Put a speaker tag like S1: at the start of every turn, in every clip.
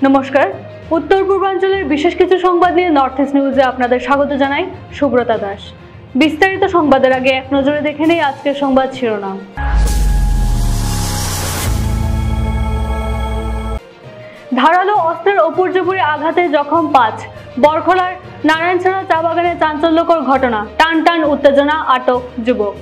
S1: নমস্কার, উত্তর পূর্বাঞ্চলের বিশেষ কিছু সংবাদ নিয়ে নর্থ ইস্ট নিউজে আপনাদের স্বাগত জানাই। সুব্রতা দাস। বিস্তারিত সংবাদের আগে এক নজরে দেখে নেই আজকের সংবাদ শিরোনাম। ধারালো অস্ত্রের উপর্যুপরি আঘাতে জখম 5। বরখলার নারায়ণছড়া চা বাগানে চাঞ্চল্যকর ঘটনা, টান টান উত্তেজনা, আটক যুবক।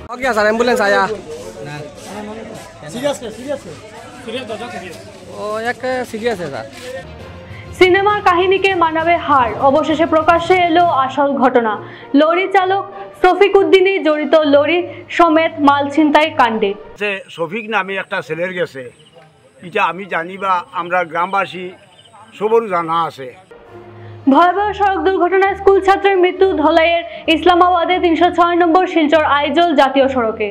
S1: সিনেমার কাহিনীকে মানাবে হার, অবশেষে প্রকাশ্যে এলো আসল ঘটনা। লরি চালক শফিক উদ্দিনই জড়িত লরি সমেত মাল ছিনতাই কাণ্ডে।
S2: শফিক নামে একটা ছেলের গেছে, এটা আমি জানি বা আমরা গ্রামবাসী সবরও জানা আছে।
S1: ভয়াবহ সড়ক দুর্ঘটনায় স্কুল ছাত্রের মৃত্যু ধলাইয়ের ইসলামাবাদে 306 নম্বর শিলচর আইজল জাতীয় সড়কে।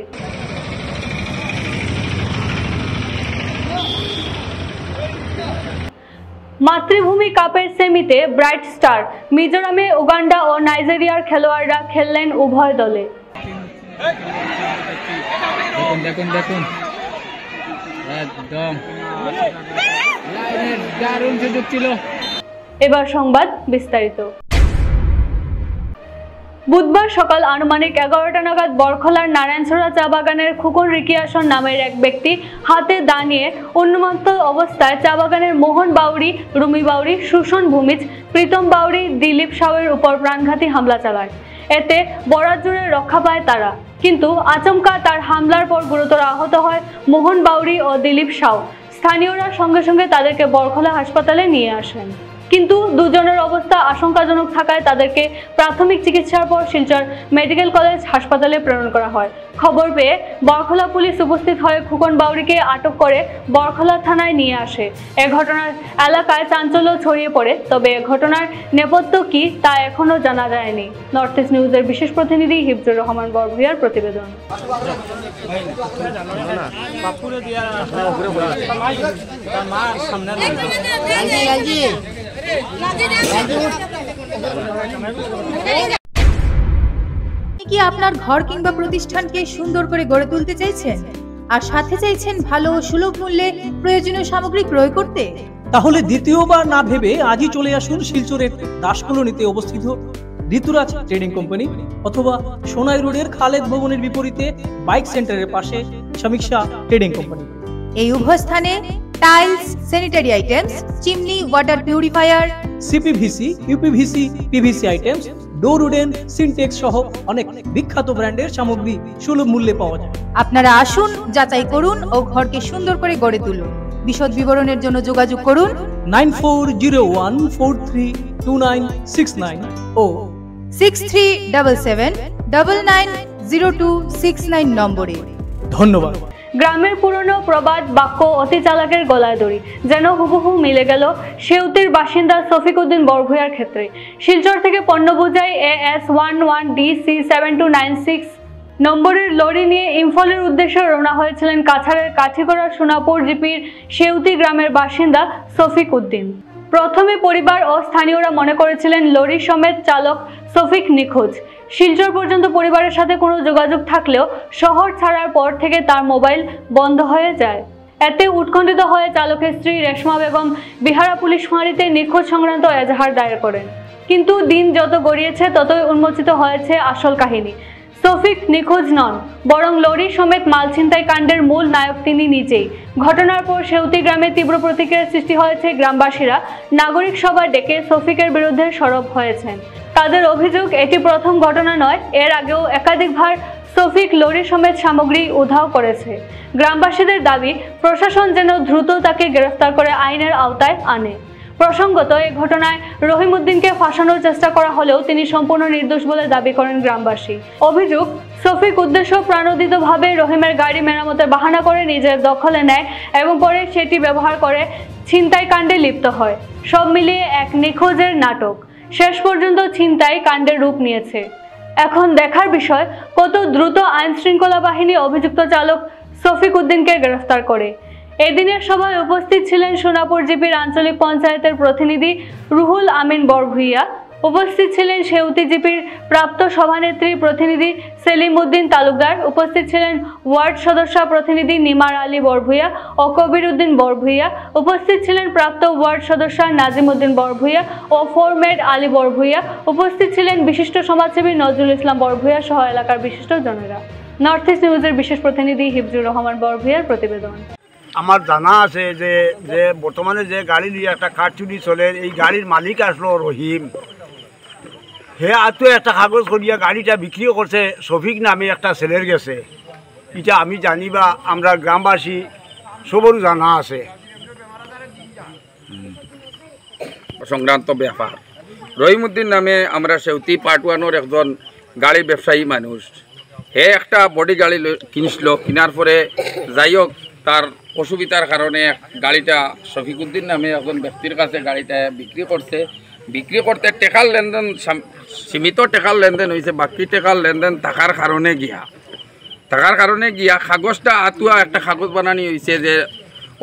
S1: মাতৃভূমি কাপের সেমিতে ব্রাইট স্টার, মিজোরামে উগান্ডা ও নাইজেরিয়ার খেলোয়াড়রা খেললেন উভয় দলে।
S3: দেখুন একদম দারুণ সুযোগ ছিল।
S1: এবার সংবাদ বিস্তারিত। বুধবার সকাল আনুমানিক 11টা নাগাদ বরখলার নারায়ণছড়া চা বাগানের খুকন রিকিয়াসন নামের এক ব্যক্তি হাতে দা নিয়ে উন্মত্ত অবস্থায় চা বাগানের মোহন বাউরি, রুমি বাউরি, সুশন ভূমিজ, প্রীতম বাউরি, দিলীপ সাউয়ের উপর প্রাণঘাতী হামলা চালায়। এতে বরাত জুড়ে রক্ষা পায় তারা, কিন্তু আচমকা তার হামলার পর গুরুতর আহত হয় মোহন বাউরি ও দিলীপ সাউ। স্থানীয়রা সঙ্গে সঙ্গে তাদেরকে বরখলা হাসপাতালে নিয়ে আসেন, কিন্তু দুজনের অবস্থা আশঙ্কাজনক থাকায় তাদেরকে প্রাথমিক চিকিৎসার পর শিলচর মেডিকেল কলেজ হাসপাতালে প্রেরণ করা হয়। খবর পেয়ে বরখলা পুলিশ উপস্থিত হয়ে খুকন বাউরিকে আটক করে বরখলা থানায় নিয়ে আসে। এ ঘটনার এলাকায় চাঞ্চল্য ছড়িয়ে পড়ে, তবে ঘটনার নেপথ্য কি তা এখনো জানা যায়নি। নর্থ ইস্ট নিউজের বিশেষ প্রতিনিধি হিফজুর রহমান বরভূয়ার প্রতিবেদন।
S4: কি আপনার ঘর কিংবা প্রতিষ্ঠানকে সুন্দর করে গড়ে তুলতে চাইছেন আর সাথে চাইছেন ভালো ও সুলভ মূল্যে প্রয়োজনীয় সামগ্রী ক্রয় করতে?
S5: তাহলে দ্বিতীয়বার না ভেবে আজই চলে আসুন শিলচরের দাস কলোনিতে অবস্থিত ঋতুরাজ ট্রেডিং কোম্পানি অথবা সোনাই রোডের খালেদ ভবনের বিপরীতে বাইক সেন্টারের পাশে সমীক্ষা ট্রেডিং কোম্পানি।
S4: এই উভয় স্থানে tiles, sanitary items, chimney, water purifier,
S5: CPVC, uPVC, PVC items, ডোর উডেন, সিনটেক্স সহ অনেক বিখ্যাত ব্র্যান্ডের সামগ্রী সুলভ মূল্যে পাওয়া যায়।
S4: আপনারা আসুন, যাচাই করুন ও ঘরকে সুন্দর করে গড়ে তুলুন। বিশদ বিবরণের জন্য যোগাযোগ করুন
S5: 9401432969 ও
S4: 6377990269 নম্বরে।
S5: ধন্যবাদ।
S1: গ্রামের পুরনো প্রবাদ বাক্য অতি চালাকের গলায় দড়ি যেন হুবহু মিলে গেল সেউতির বাসিন্দা শফিক উদ্দিন বরভূয়ার ক্ষেত্রে। শিলচর থেকে পণ্য বোঝাই AS11DC7296 নম্বরের লরি নিয়ে ইম্ফলের উদ্দেশ্যে রওনা হয়েছিলেন কাছাড়ের কাঠিগড়া সোনাপুর জিপির সেউতি গ্রামের বাসিন্দা শফিক উদ্দিন। প্রথমে পরিবার ও স্থানীয়রা মনে করেছিলেন লরি সমেত চালক শফিক নিখোঁজ। শিলচর পর্যন্ত পরিবারের সাথে কোনো যোগাযোগ থাকলেও শহর ছাড়ার পর থেকে তার মোবাইল বন্ধ হয়ে যায়। এতে উৎকণ্ঠিত হয়ে চালকের স্ত্রী রেশমা বেগম বিহারা পুলিশ ফাঁড়িতে নিখোঁজ সংক্রান্ত এজাহার দায়ের করেন। কিন্তু দিন যত গড়িয়েছে ততই উন্মোচিত হয়েছে আসল কাহিনী। শফিক নিখোঁজ নন, বরং লরি সমেত মাল ছিনতাই কাণ্ডের মূল নায়ক তিনি নিজেই। ঘটনার পর সেউতি গ্রামে তীব্র প্রতিক্রিয়ার সৃষ্টি হয়েছে। গ্রামবাসীরা নাগরিক সভা ডেকে শফিকের বিরুদ্ধে সরব হয়েছেন। তাদের অভিযোগ, এটি প্রথম ঘটনা নয়, এর আগেও একাধিকবার শফিক লরি সমেত সামগ্রী উধাও করেছে। গ্রামবাসীদের দাবি, প্রশাসন যেন দ্রুত তাকে গ্রেফতার করে আইনের আওতায় আনে। প্রসঙ্গত, এই ঘটনায় রহিম উদ্দিনকে ফাঁসানোর চেষ্টা করা হলেও তিনি সম্পূর্ণ নির্দোষ বলে দাবি করেন গ্রামবাসী। অভিযোগ, শফিক উদ্দেশ্য প্রাণোদিতভাবে রহিমের গাড়ি মেরামতের বাহানা করে নিজের দখলে নেয় এবং পরে সেটি ব্যবহার করে ছিনতাই কাণ্ডে লিপ্ত হয়। সব মিলিয়ে এক নিখোঁজের নাটক শেষ পর্যন্ত ছিনতাই কাণ্ডের রূপ নিয়েছে। এখন দেখার বিষয় কত দ্রুত আইন শৃঙ্খলা বাহিনী অভিযুক্ত চালক শফিক উদ্দিনকে গ্রেফতার করে। এদিনের সভায় উপস্থিত ছিলেন সোনাপুর জিপির আঞ্চলিক পঞ্চায়েতের প্রতিনিধি রুহুল আমিন বরভূয়া, উপস্থিত ছিলেন সেউতি জিপির প্রাপ্ত সভানেত্রী প্রতিনিধি সেলিম উদ্দিন তালুকদার, উপস্থিত ছিলেন ওয়ার্ড সদস্য প্রতিনিধি নিমার আলী বরভূয়া ও কবির উদ্দিন বরভূয়া, উপস্থিত ছিলেন প্রাপ্ত ওয়ার্ড সদস্য নাজিম উদ্দিন বরভূয়া ও ফোরমেড আলী বরভূয়া, উপস্থিত ছিলেন বিশিষ্ট সমাজসেবী নজরুল ইসলাম বরভূয়া সহ এলাকার বিশিষ্ট জনেরা। নর্থ ইস্ট নিউজের বিশেষ প্রতিনিধি হিফজুর রহমান বরভূয়ার প্রতিবেদন।
S2: আমার জানা আছে যে যে বর্তমানে যে গাড়ি নিয়ে একটা কারচুরি চলে, এই গাড়ির মালিক আসলো রহিম। হে আতো একটা কাগজ করিয়া গাড়িটা বিক্রিও করছে শফিক নামে একটা ছেলের গেছে। এটা আমি জানি বা আমরা গ্রামবাসী সবরও জানা আছে।
S6: সংক্রান্ত ব্যাপার রহিমউদ্দিন নামে আমরা সেউতি পার্ট ওয়ানোর একজন গাড়ি ব্যবসায়ী মানুষ। হে একটা বডি গাড়ি কিনছিল, কেনার পরে যাই হোক তার অসুবিধার কারণে গাড়িটা শফিকুদ্দিন নামে একজন ব্যক্তির কাছে গাড়িটা বিক্রি করছে। বিক্রি করতে টেকার লেনদেন সীমিত টেকার লেনদেন হয়েছে, বাকি টেকার লেনদেন থাকার কারণে গিয়া কাগজটা আতুয়া একটা কাগজ বানানি হয়েছে যে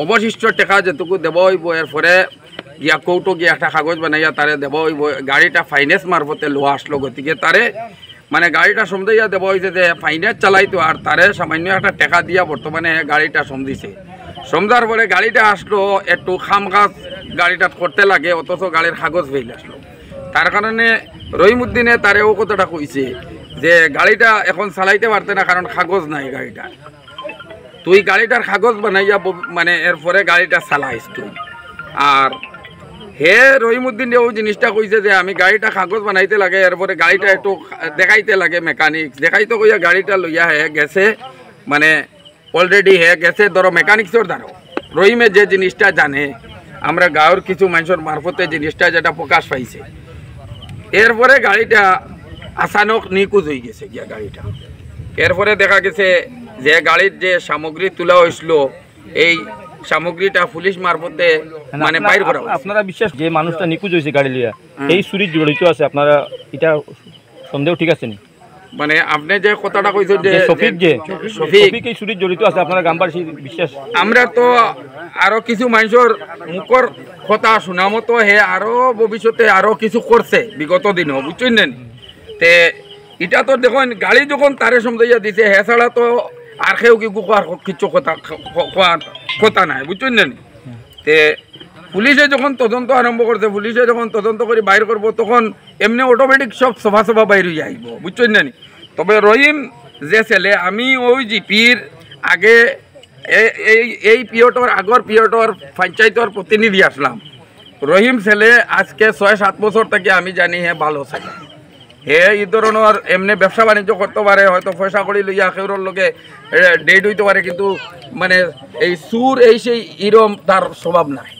S6: অবশিষ্ট টেকা যেটুকু দেব হইব, এরপরে গিয়া কৌটো গিয়া একটা কাগজ বানাইয়া তারে দেব হইব। গাড়িটা ফাইন্যান্স মারফতে লোয়া আসলো, গতিকে তারে মানে গাড়িটা সমঝাইয়া দেওয়া হয়েছে যে ফাইন্যান্স চালাইতো আর তারে সামান্য একটা টাকা দিয়া বর্তমানে গাড়িটা সমঝিছে। সমঝার পরে গাড়িটা আসলো একটু খাম কাজ গাড়িটা করতে লাগে, অথচ গাড়ির কাগজ ফেল আসলো। তার কারণে রহিমউদ্দিনে তারেও কথাটা কইছে যে গাড়িটা এখন চালাইতে পারতে না, কারণ কাগজ নাই গাড়িটার। তুই গাড়িটার কাগজ বানাইয়া মানে এরপরে গাড়িটা চালাইস তুই। আর হে রহিমউদ্দিন ও জিনিসটা কইছে যে আমি গাড়িটা কাগজ বানাইতে লাগে, এরপরে গাড়িটা একটু দেখাইতে লাগে মেকানিক দেখাইতে কইয়া গাড়িটা লইয়া হে গেছে, মানে অলরেডি হে গেছে ধরো মেকানিক্সর দ্বারা। রহিমে যে জিনিসটা জানে, আমরা গাঁৱৰ কিছু মানুষের মারফতে জিনিসটা যেটা প্রকাশ পাইছে, এরপরে গাড়িটা আচানক নিখোঁজ হয়ে গেছে গিয়া গাড়িটা। এরপরে দেখা গেছে যে গাড়ির যে সামগ্রী তোলা হয়েছিল, এই সামগ্রীটা পুলিশ মারফতে মানে বাইর করা।
S7: আপনারা বিশ্বাস যে মানুষটা নিখোঁজ হয়েছে গাড়ি লিয়া এই চুরি জড়িত আছে, আপনারা এটা সন্দেহ ঠিক আছে নি?
S6: মানে আপনি যে কথাটা কইছেন যে
S7: শফিক এই চুরি জড়িত আছে, আপনারা গ্রামবাসী বিশ্বাস?
S6: আমরা তো আরো কিছু মানুষের মুখর কথা শোনা মতো হে আরো ভবিষ্যতে আরো কিছু করছে বিগত দিনও, বুঝছেন না? তে এটা তো দেখুন গাড়ি যখন তারে সমঝাইয়া দিছে, হে ছাড়া তো আর কেউ কি আর কিছু কথা নাই, বুঝছেন না? তে পুলিশে যখন তদন্ত আরম্ভ করছে, পুলিশে যখন তদন্ত করে বাইর করবো, তখন এমনি অটোমেটিক সব সভা বাইর হয়ে আইব, বুঝছেন না? তবে রহিম যে ছেলে, আমি ওই জিপির আগে এই পিরিয়ডর আগর পিরিয়ডর পঞ্চায়েতর প্রতিনিধি আসলাম। রহিম ছেলে আজকে 6-7 বছর থেকে আমি জানি হে ভালো ছেলে। হে এই ধরনের এমনি ব্যবসা বাণিজ্য করতে পারে, হয়তো পয়সা করি লইয়া কেউর লগে ডেট হইতে পারে, কিন্তু মানে এই সুর এই সেই ইরম তার স্বভাব নাই।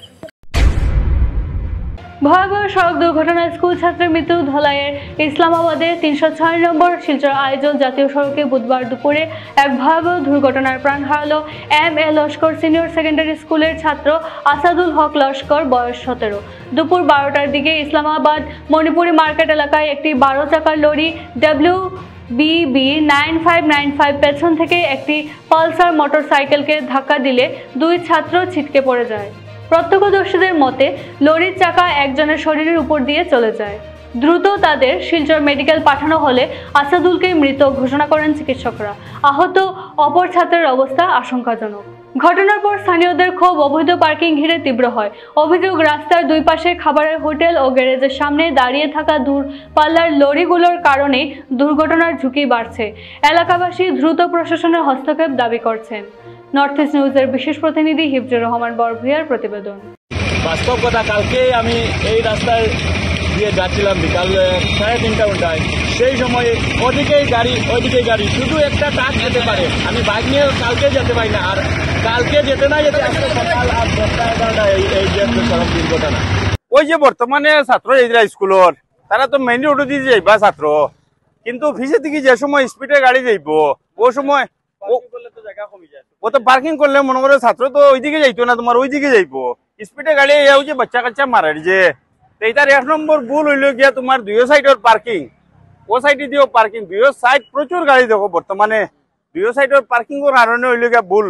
S1: ভয়াবহ সড়ক দুর্ঘটনায় স্কুল ছাত্রের মৃত্যু। ধলাইয়ের ইসলামাবাদে 306 নম্বর শিলচর আইজল জাতীয় সড়কে বুধবার দুপুরে এক ভয়াবহ দুর্ঘটনার প্রাণ হারালো এম.এ. লস্কর সিনিয়র সেকেন্ডারি স্কুলের ছাত্র আসাদুল হক লস্কর, বয়স 17। দুপুর 12টার দিকে ইসলামাবাদ মণিপুরি মার্কেট এলাকায় একটি 12 চাকার লরি WBB 9595 পেছন থেকে একটি পালসার মোটরসাইকেলকে ধাক্কা দিলে 2 ছাত্র ছিটকে পড়ে যায়। প্রত্যক্ষদর্শীদের মতে লরির চাকা একজনের শরীরের উপর দিয়ে চলে যায়। দ্রুত তাদের শিলচর মেডিকেল পাঠানো হলে আসাদুলকে মৃত ঘোষণা করেন চিকিৎসকরা। আহত অপর ছাত্রের অবস্থা আশঙ্কাজনক। ঘটনার পর স্থানীয়দের ক্ষোভ অবৈধ পার্কিং ঘিরে তীব্র হয়। অভিযোগ, রাস্তার দুই পাশে খাবারের হোটেল ও গ্যারেজের সামনে দাঁড়িয়ে থাকা দূরপাল্লার লরিগুলোর কারণে দুর্ঘটনার ঝুঁকি বাড়ছে। এলাকাবাসী দ্রুত প্রশাসনের হস্তক্ষেপ দাবি করছেন। নর্থ ইস্ট নিউজের বিশেষ প্রতিনিধি হিফজুর রহমান বরভূয়ার প্রতিবেদন।
S7: বাস্তব কথা, কালকে আমি এই রাস্তায় দিয়ে যাচ্ছিলাম বিকাল 3:30 ঘন্টায়। সেই সময় ওদিকেই গাড়ি ওইদিকেই গাড়ি, শুধু একটা ট্রাক যেতে পারে। আমি বাইক নিয়ে কালকে যেতে পারি না, আর কালকে যেতে না যেতে আজকে সকাল 10টা-11টা এই যে সড়ক দুর্ঘটনা।
S8: ওই যে বর্তমানে ছাত্র এইরা স্কুলের তারা তো মেইন রোড দিয়ে যাইবা ছাত্র, কিন্তু ফিসে দিকে যে সময় স্পিডে গাড়ি যাইব ও সময় ও তো পার্কিং করলে মনে করো ছাত্র তো ওইদিকে যাইতো না, তোমার ওইদিকে যাইবো স্পিডে গাড়ি যে বাচ্চা কাচ্চা মারার যে এইটার 1 নম্বর ভুল হইল গিয়া তোমার 2 সাইডের পার্কিং, ও সাইডে দিও পার্কিং, 2 সাইড প্রচুর গাড়ি দেখো বর্তমানে 2 সাইডের পার্কিং এর কারণে হইল গিয়া ভুল।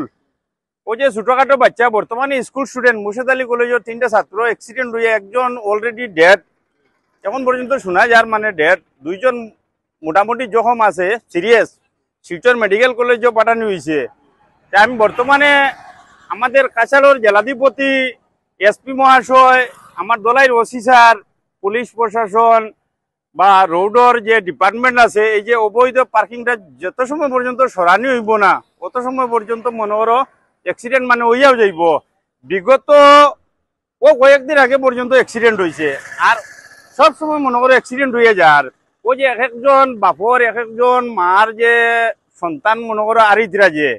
S8: ও যে ছোটখাটো বাচ্চা বর্তমানে স্কুল স্টুডেন্ট মুর্শিদ আলী কলেজের 3টা ছাত্র অ্যাক্সিডেন্ট হয়ে একজন অলরেডি ডেড, এখন পর্যন্ত শোনা যার মানে ডেট 2 জন মোটামুটি জখম আছে সিরিয়াস, শিলচর মেডিকেল কলেজেও পাঠানো হয়েছে। আমি বর্তমানে আমাদের কাছাড়ের জেলাধিপতি, এসপি মহাশয়, আমার দলাইর ওসি স্যার, পুলিশ প্রশাসন বা রোডর যে ডিপার্টমেন্ট আছে, এই যে অবৈধ পার্কিংটা যত সময় পর্যন্ত সরানি হইব না অত সময় পর্যন্ত মনে করো অ্যাক্সিডেন্ট মানে হইয়াও যাইব। বিগত কয়েকদিন আগে পর্যন্ত অ্যাক্সিডেন্ট হয়েছে, আর সব সময় মনে করো অ্যাক্সিডেন্ট হয়ে যার ওই যে এক একজন বাপর এক একজন মার যে সন্তান মনে করো আরিদ্রা যে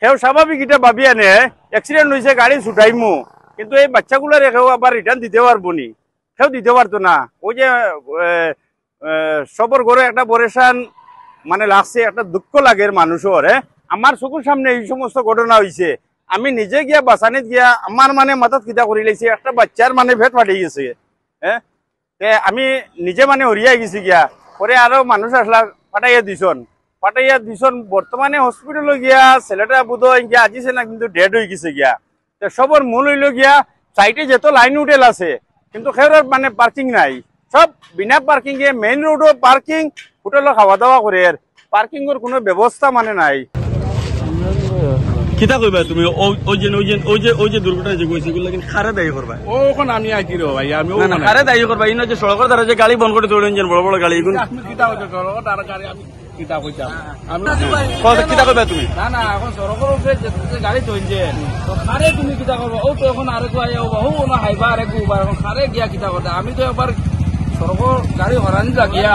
S8: সেও স্বাভাবিক এটা ভাবি আনে অ্যাক্সিডেন্ট হয়েছে গাড়ি ছুটাইমু, কিন্তু এই বাচ্চাগুলো রেখেও আবার রিটার্ন দিতে পারবো নি, সেও দিতে পারতো না। ওই যে সবর ঘরে একটা পরেশান মানে লাগছে, একটা দুঃখ লাগে মানুষের। আমার চকুর সামনে এই সমস্ত ঘটনা হয়েছে, আমি নিজে গিয়া বাসানিত গিয়া আমার মানে মাথাত কিতা করে লাইছে, একটা বাচ্চার মানে ভেট ফাটি গেছে। আমি নিজে মানে হরিয়াই গেছি গিয়া, পরে আরো মানুষ আসলা ফাটাইয়া দিছন। বর্তমানে হসপিটালে গিয়া ছেলেটা বোধ গিয়া আজিছে না, কিন্তু ডেড হয়ে গেছে গিয়া। তো সবর মূল হইল গিয়া সাইডে যত লাইন হোটেল আছে কিন্তু খেয়ার মানে পার্কিং নাই, সব বিনা পার্কিং এ মেইন রোডও পার্কিং, হোটেলে খাওয়া দাওয়া করে পার্কিং এর কোনো ব্যবস্থা মানে নাই।
S7: কিতা কইবা তুমি ওই যে দুর্ঘটনা যে কইছে এগুলো কিন্তু খারে দায়ী করবা? ওখানে আমি আইকি রে ভাই, আমি না খারে দায়ী করবা। ইনো যে সড়কের ধারে যে গাড়ি বন্ধ করে চলে ইঞ্জিন বড় বড় গাড়ি, এগুলো আপনি কিতা কইছো সড়কের ধারে গাড়ি? আমি কিতা কইতাম, আমি কিতা কইবা তুমি? না না, এখন সড়কের উপরে যে গাড়ি চলছে তো খারে তুমি কিতা করবা? ও তো এখন আরেকু আইয়া বহু না হাইবা আরেকু উবার, এখন খারে গিয়া কিতা করতে? আমি তো একবার সড়কের গাড়ি হরানি লাগিয়া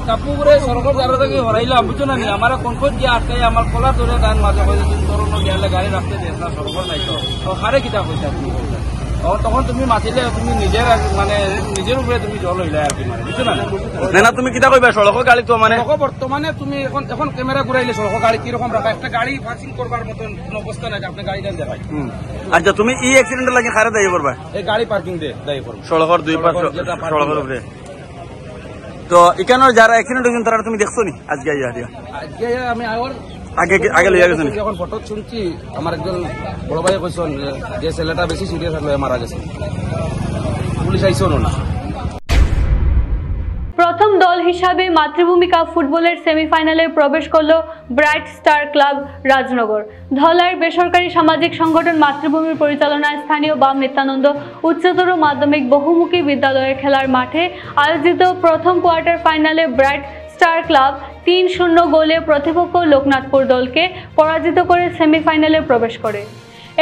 S7: কাপুরে সড়কের ধারে থেকে হরাইলাম, বুঝছো না নি? আমার কোনখন গিয়া আটকাই আমার কলা ধরে তার মাঝে ধরনের গিয়ালে গাড়ি রাখতে দেশ না, সড়কের নাই তো খারে কিতা কইতা তুমি? তখন তুমি মাতিলে তুমি নিজের মানে নিজের উপরে তুমি জল হইলে আর কি, মানে বুঝছো না? না তুমি কিতা কইবা সড়কের গাড়ি তো মানে বর্তমানে তুমি এখন ক্যামেরা ঘুরাইলে সড়কের গাড়ি কিরকম রাখা, একটা গাড়ি পার্কিং করবার মতন কোনো অবস্থা নাই, আপনি গাড়ি দেন দেখাই। আচ্ছা, তুমি এই অ্যাক্সিডেন্ট লাগে খারে দায়ী করবা? এই গাড়ি পার্কিং দে দায়ী করবো সড়কের দুই পাশ সড়কের উপরে। তো এখানে যারা অ্যাক্সিডেন্ট হয়েছেন তারা তুমি দেখছো নি আজকে? আজকে আমি আগে লইয়া গেছেন, যখন ফটো শুনছি আমার একজন বড় ভাই কইছেন যে ছেলেটা বেশি সিরিয়াস হয়ে মারা গেছে, পুলিশ আইসো না।
S1: প্রথম দল হিসাবে মাতৃভূমি কাপ ফুটবলের সেমিফাইনালে প্রবেশ করল ব্রাইট স্টার ক্লাব রাজনগর। ধলাইয়ের বেসরকারি সামাজিক সংগঠন মাতৃভূমির পরিচালনায় স্থানীয় বাম নিত্যানন্দ উচ্চতর মাধ্যমিক বহুমুখী বিদ্যালয়ের খেলার মাঠে আয়োজিত প্রথম কোয়ার্টার ফাইনালে ব্রাইট স্টার ক্লাব 3-0 গোলে প্রতিপক্ষ লোকনাথপুর দলকে পরাজিত করে সেমিফাইনালে প্রবেশ করে।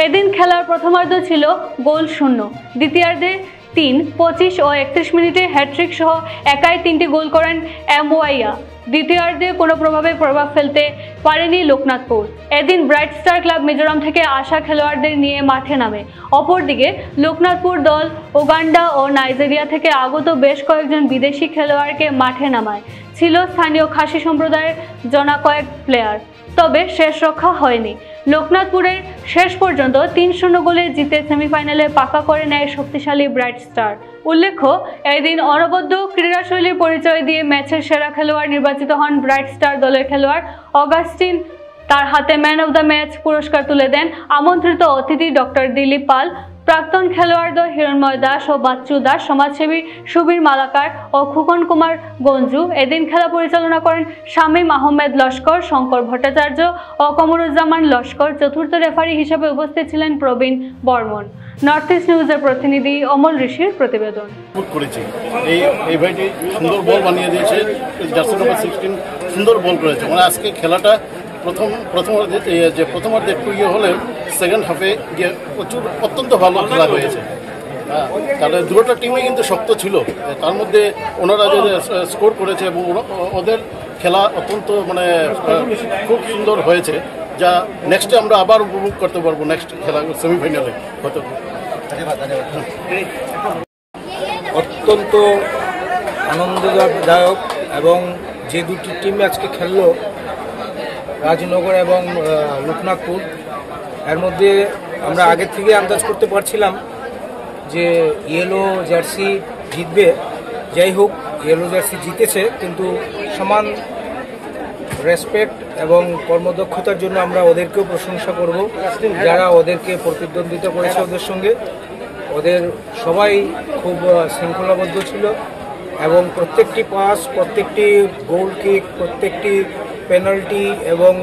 S1: এদিন খেলার প্রথমার্ধ ছিল গোল শূন্য, দ্বিতীয়ার্ধে 3, 25 ও 31 মিনিটে হ্যাট্রিক সহ একাই 3টি গোল করেন এমওয়াইয়া। দ্বিতীয়ার্ধে কোনো প্রভাব ফেলতে পারেনি লোকনাথপুর। এদিন ব্রাইট স্টার ক্লাব মিজোরাম থেকে আসা খেলোয়াড়দের নিয়ে মাঠে নামে। অপরদিকে লোকনাথপুর দল উগান্ডা ও নাইজেরিয়া থেকে আগত বেশ কয়েকজন বিদেশি খেলোয়াড়কে মাঠে নামায়। ছিল স্থানীয় খাসি সম্প্রদায়ের জনা কয়েক প্লেয়ার, তবে শেষ রক্ষা হয়নি। লোকনাথপুরের শেষ পর্যন্ত 3-0 গোলে জিতে সেমিফাইনালে পাকা করে নেয় শক্তিশালী ব্রাইট স্টার। উল্লেখ্য, এদিন অনবদ্য ক্রীড়াশৈলীর পরিচয় দিয়ে ম্যাচের সেরা খেলোয়াড় নির্বাচিত হন ব্রাইট স্টার দলের খেলোয়াড় অগাস্টিন। তার হাতে ম্যান অব দ্য ম্যাচ পুরস্কার তুলে দেন আমন্ত্রিত অতিথি ডক্টর দিলীপ পাল, প্রাক্তন খেলোয়াড়দ্বয় হিরণময় দাস ও বাচ্চু দাস, সমাজসেবী সুবীর মালাকার ও খুকন কুমার গঞ্জু। এদিন খেলা পরিচালনা করেন শামীম আহমেদ লস্কর, শঙ্কর ভট্টাচার্য ও কমরুজ্জামান লস্কর। চতুর্থ রেফারি হিসেবে উপস্থিত ছিলেন প্রবীণ বর্মন। নর্থ ইস্ট নিউজের প্রতিনিধি অমল ঋষির প্রতিবেদন।
S9: এই ভাইটি সুন্দর বল বানিয়ে দিয়েছে, জার্সি নম্বর 16 সুন্দর বল করেছে। মানে আজকে খেলাটা প্রথমার্ধে একটু ইয়ে হলে সেকেন্ড হাফে গিয়ে অত্যন্ত ভালো খেলা হয়েছে। তাহলে দুটো টিমই কিন্তু শক্ত ছিল, তার মধ্যে ওনারা যে স্কোর করেছে এবং ওদের খেলা অত্যন্ত মানে খুব সুন্দর হয়েছে, যা নেক্সটে আমরা আবার উপভোগ করতে পারবো নেক্সট খেলা সেমিফাইনালে হয়তো।
S10: অত্যন্ত আনন্দদায়ক, এবং যে দুটি টিম আজকে খেললো রাজনগর এবং লোকনাথপুর, এর মধ্যে আমরা আগে থেকে আন্দাজ করতে পারছিলাম যে ইয়েলো জার্সি জিতবে। যাই হোক, ইয়েলো জার্সি জিতেছে, কিন্তু সমান রেসপেক্ট এবং কর্মদক্ষতার জন্য আমরা ওদেরকেও প্রশংসা করব, যারা ওদেরকে প্রতিদ্বন্দ্বিতা করেছে ওদের সঙ্গে। ওদের সবাই খুব শৃঙ্খলাবদ্ধ ছিল এবং প্রত্যেকটি পাস, প্রত্যেকটি গোল কিক, প্রত্যেকটি পেনাল্টি এবং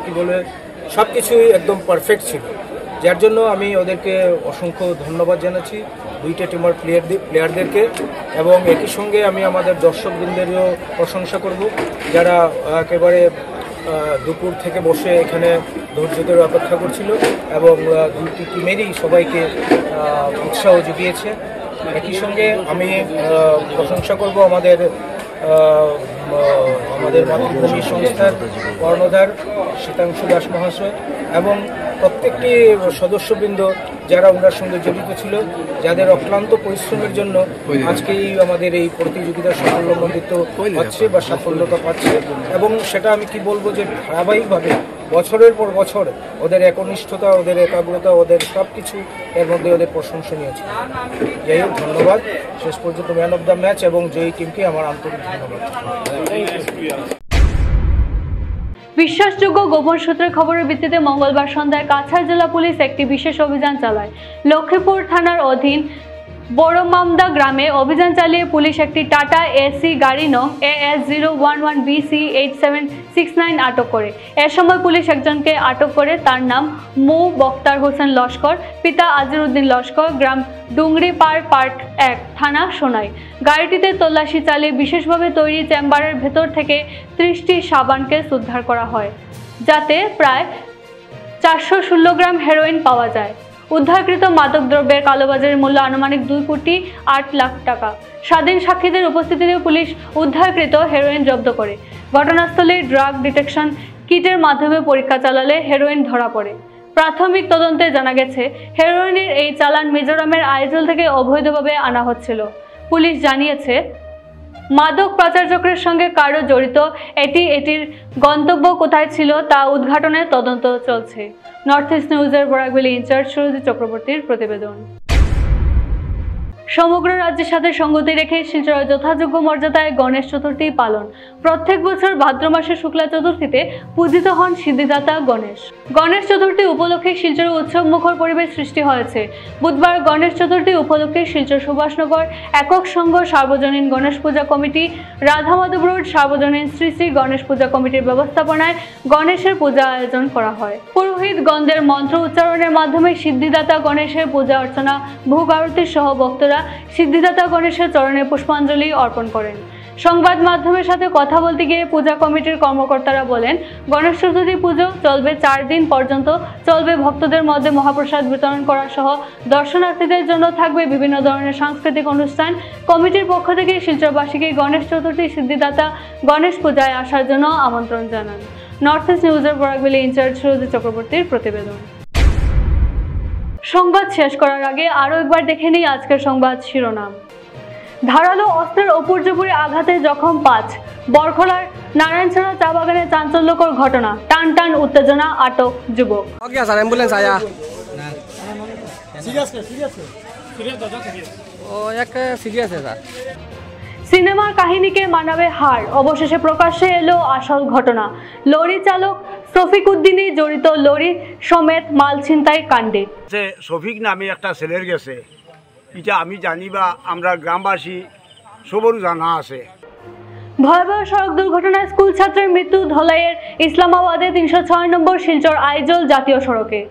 S10: কি বলে সব কিছুই একদম পারফেক্ট ছিল, যার জন্য আমি ওদেরকে অসংখ্য ধন্যবাদ জানাচ্ছি, দুইটা টিমের প্লেয়ারদেরকে। এবং একই সঙ্গে আমি আমাদের দর্শকবৃন্দেরও প্রশংসা করব, যারা একেবারে দুপুর থেকে বসে এখানে ধৈর্য ধরে অপেক্ষা করছিল এবং দুটি টিমেরই সবাইকে উৎসাহ জুগিয়েছে। একই সঙ্গে আমি প্রশংসা করব আমাদের মাতৃভূমি সংস্থার কর্ণধার শীতাংশু দাস মহাশয় এবং প্রত্যেকটি সদস্যবৃন্দ যারা ওনার সঙ্গে জড়িত ছিল, যাদের অক্লান্ত পরিশ্রমের জন্য আজকেই আমাদের এই প্রতিযোগিতা সাফল্যমণ্ডিত হচ্ছে বা সাফল্যতা পাচ্ছে। এবং সেটা আমি কি বলবো যে ধারাবাহিকভাবে বছরের পর বছর ওদের একনিষ্ঠতা, ওদের একাগ্রতা, ওদের সব কিছু এর মধ্যে ওদের প্রশংসনীয় ছিল। যাই হোক, ধন্যবাদ। শেষ পর্যন্ত ম্যান অফ দ্য ম্যাচ এবং জয়ী টিমকে আমার আন্তরিক ধন্যবাদ।
S1: বিশ্বাসযোগ্য গোপন সূত্রের খবরের ভিত্তিতে মঙ্গলবার সন্ধ্যায় কাছাড় জেলা পুলিশ একটি বিশেষ অভিযান চালায়। লক্ষ্মীপুর থানার অধীন বড়মামদা গ্রামে অভিযান চালিয়ে পুলিশ একটি টাটা এসি গাড়ি নং AS011BC8769 আটক করে। এ সময় পুলিশ একজনকে আটক করে, তার নাম মো বক্তার হোসেন লস্কর, পিতা আজিরউদ্দিন লস্কর, গ্রাম ডুংরিপাড় পার্ট 1, থানা সোনাই। গাড়িটিতে তল্লাশি চালিয়ে বিশেষভাবে তৈরি চেম্বারের ভেতর থেকে 30টি সাবান কেস উদ্ধার করা হয়, যাতে প্রায় 416 গ্রাম হেরোইন পাওয়া যায়। উদ্ধারকৃত মাদকদ্রব্যের কালোবাজারের মূল্য আনুমানিক 2.8 লাখ টাকা। স্বাধীন সাক্ষীদের উপস্থিতিতে পুলিশ উদ্ধারকৃত হেরোইন জব্দ করে। ঘটনাস্থলে ড্রাগ ডিটেকশন কিটের মাধ্যমে পরীক্ষা চালালে হেরোইন ধরা পড়ে। প্রাথমিক তদন্তে জানা গেছে, হেরোইনের এই চালান মিজোরামের আইজল থেকে অবৈধভাবে আনা হচ্ছিল। পুলিশ জানিয়েছে, মাদক পাচারচক্রের সঙ্গে কারো জড়িত এটির গন্তব্য কোথায় ছিল তা উদ্ঘাটনের তদন্ত চলছে। নর্থ ইস্ট নিউজের বরাকভ্যালি ইনচার্জ সুরজি চক্রবর্তীর প্রতিবেদন। সমগ্র রাজ্যের সাথে সঙ্গতি রেখে শিলচরের যথাযোগ্য মর্যাদায় গণেশ চতুর্থী পালন। প্রত্যেক বছর ভাদ্র মাসের শুক্লা চতুর্থীতে পূজিত হন সিদ্ধিদাতা গণেশ। গণেশ চতুর্থী উপলক্ষে শিলচরে উৎসব মুখর পরিবেশ সৃষ্টি হয়েছে। বুধবার গণেশ চতুর্থী উপলক্ষে শিলচর সুভাষনগর একক সংঘ সার্বজনীন গণেশ পূজা কমিটি, রাধা মাধব রোড সার্বজনীন শ্রী শ্রী গণেশ পূজা কমিটির ব্যবস্থাপনায় গণেশের পূজা আয়োজন করা হয়। পুরোহিত গণদের মন্ত্র উচ্চারণের মাধ্যমে সিদ্ধিদাতা গণেশের পূজা অর্চনা, ভোগ আরতি সহ ভক্তরা সিদ্ধিদাতা গণেশের চরণে পুষ্পাঞ্জলি অর্পণ করেন। সংবাদ মাধ্যমের সাথে কথা বলতে গিয়ে পূজা কমিটির কর্মকর্তারা বলেন, গণেশ চতুর্থী পুজো চলবে 4 দিন পর্যন্ত। চলবে ভক্তদের মধ্যে মহাপ্রসাদ বিতরণ করা সহ দর্শনার্থীদের জন্য থাকবে বিভিন্ন ধরনের সাংস্কৃতিক অনুষ্ঠান। কমিটির পক্ষ থেকে শিলচরবাসীকে গণেশ চতুর্থী সিদ্ধিদাতা গণেশ পূজায় আসার জন্য আমন্ত্রণ জানান। নর্থ ইস্ট নিউজের বরাকভ্যালি ইনচার্জ সুরজি চক্রবর্তীর প্রতিবেদন। সংবাদ শেষ করার আগে আরও একবার দেখে নিই আজকের সংবাদ শিরোনাম। ধারালো অস্ত্রের উপর্যুপরি আঘাতে জখম 5। বরখলার নারায়ণছড়া চা বাগানে চাঞ্চল্যকর ঘটনা, টান টান উত্তেজনা, আটক যুবক। সিনেমার কাহিনীকে মানাবে হার, অবশেষে প্রকাশ্যে এলো আসল ঘটনা। লরি চালক শফিক উদ্দিনই জড়িত লরি সমেত মাল ছিনতাই কাণ্ডে।
S2: শফিক নামে একটা ছেলের গেছে, এটা আমি জানি বা আমরা গ্রামবাসী সবরও জানা আছে।
S1: ভয়াবহ সড়ক দুর্ঘটনায় স্কুল ছাত্রের মৃত্যু ধলাইয়ের ইসলামাবাদে 306 নম্বর শিলচর আইজল জাতীয় সড়কে।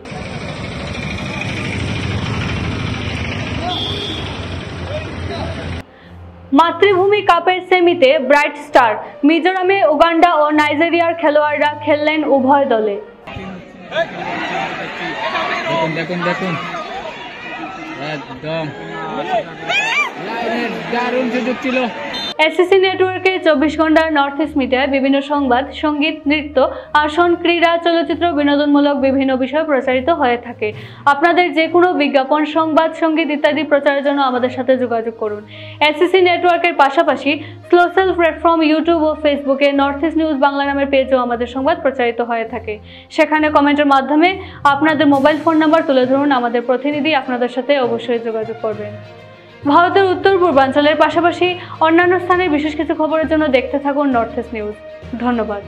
S1: মাতৃভূমি কাপের সেমিতে ব্রাইট স্টার, মিজোরামে উগান্ডা ও নাইজেরিয়ার খেলোয়াড়রা খেললেন উভয় দলে।
S3: দেখুন একদম দারুণ সুযোগ ছিল।
S1: এসএসসি নেটওয়ার্কের 24 ঘন্টার নর্থ ইস্ট মিডিয়ায় বিভিন্ন সংবাদ, সঙ্গীত, নৃত্য, আসন, ক্রীড়া, চলচ্চিত্র, বিনোদনমূলক বিভিন্ন বিষয় প্রচারিত হয়ে থাকে। আপনাদের যে কোনো বিজ্ঞাপন, সংবাদ, সঙ্গীত ইত্যাদি প্রচারের জন্য আমাদের সাথে যোগাযোগ করুন। এসএসসি নেটওয়ার্কের পাশাপাশি সোশ্যাল প্ল্যাটফর্ম ইউটিউব ও ফেসবুকে নর্থ ইস্ট নিউজ বাংলা নামের পেজেও আমাদের সংবাদ প্রচারিত হয়ে থাকে। সেখানে কমেন্টের মাধ্যমে আপনাদের মোবাইল ফোন নাম্বার তুলে ধরুন, আমাদের প্রতিনিধি আপনাদের সাথে অবশ্যই যোগাযোগ করবেন। ভারতের উত্তর পূর্বাঞ্চলের পাশাপাশি অন্যান্য স্থানের বিশেষ কিছু খবরের জন্য দেখতে থাকুন নর্থ ইস্ট নিউজ। ধন্যবাদ।